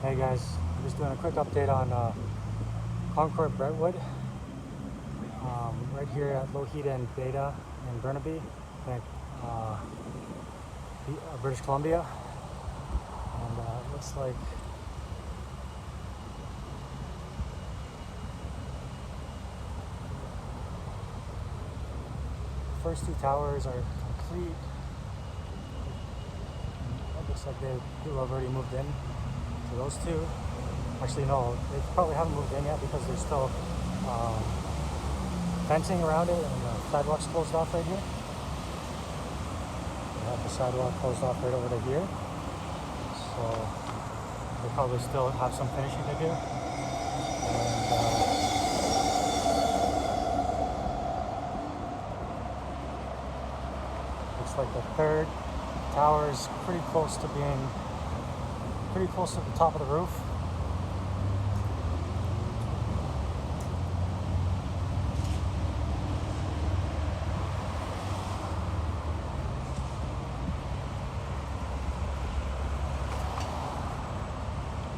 Hey guys, I'm just doing a quick update on Concord Brentwood. Right here at Lougheed and Beta in Burnaby, British Columbia. And it looks like the first two towers are complete. It looks like people have already moved in to those two. Actually, no, they probably haven't moved in yet because there's still fencing around it and the sidewalk's closed off right here. They have the sidewalk closed off right over to here. So they probably still have some finishing to do. And looks like the third tower is pretty close to the top of the roof.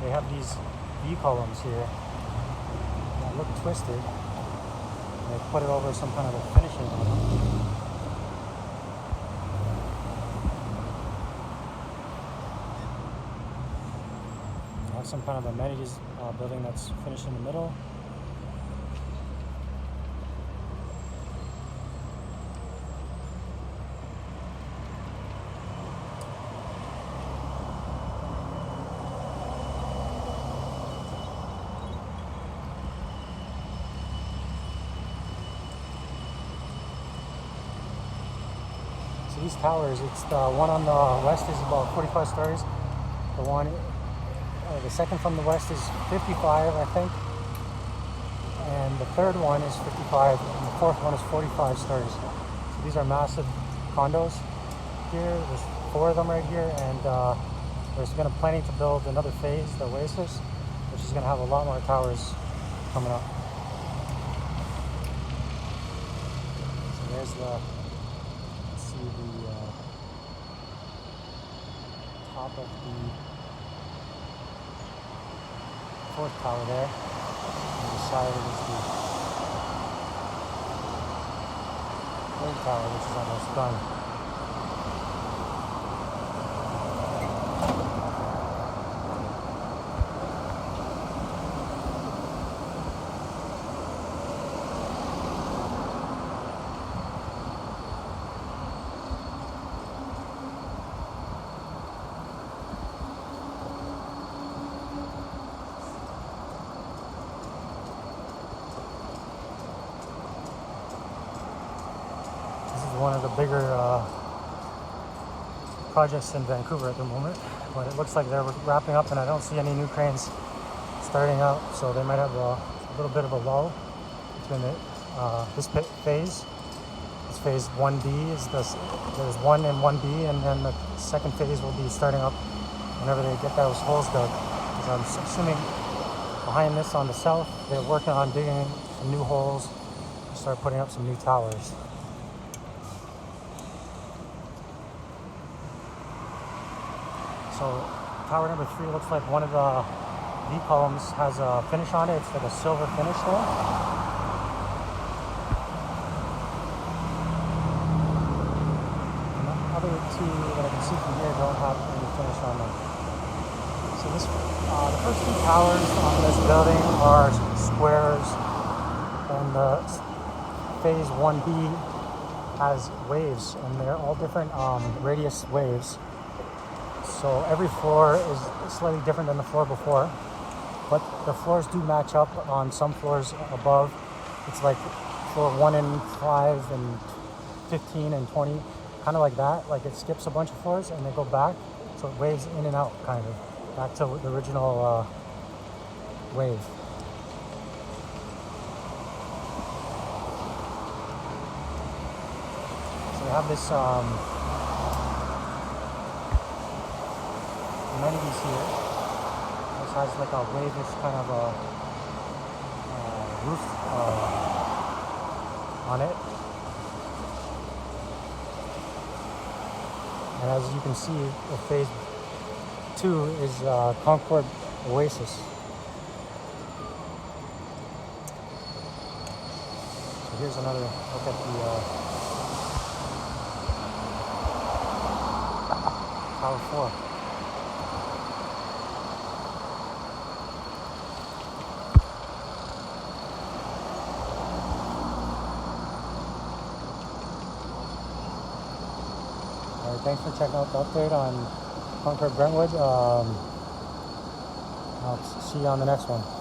They have these V columns here that look twisted. They put it over some kind of a finishing on them. They have some kind of amenities building that's finished in the middle. So these towers, it's the one on the west is about 45 stories. The second from the west is 55, I think. And the third one is 55, and the fourth one is 45 stories. So these are massive condos here. There's 4 of them right here, and there's going to planning to build another phase, the Oasis, which is going to have a lot more towers coming up. So there's the top of the 4th tower there. And beside it is the 3rd tower, which is almost done. One of the bigger projects in Vancouver at the moment, but it looks like they're wrapping up and I don't see any new cranes starting out, so they might have a little bit of a lull between this phase. This phase 1B there's 1 and 1B, and then the second phase will be starting up whenever they get those holes dug. So I'm assuming behind this on the south, they're working on digging some new holes to start putting up some new towers. So tower number 3 looks like one of the V columns has a finish on it. It's like a silver finish there. And the other 2 that I can see from here don't have any finish on them. So this, the first 2 towers on this building are squares, and the phase 1B has waves, and they're all different radius waves. So every floor is slightly different than the floor before, but the floors do match up. On some floors above, it's like floor 1 and 5 and 15 and 20, kind of like that. Like it skips a bunch of floors and they go back, so it waves in and out, kind of back to the original wave. So we have this amenities here. This has like a wave-ish kind of a roof on it. And as you can see, the phase 2 is Concord oasis. So here's another look at the Tower 4. Alright, thanks for checking out the update on Concord Brentwood. I'll see you on the next one.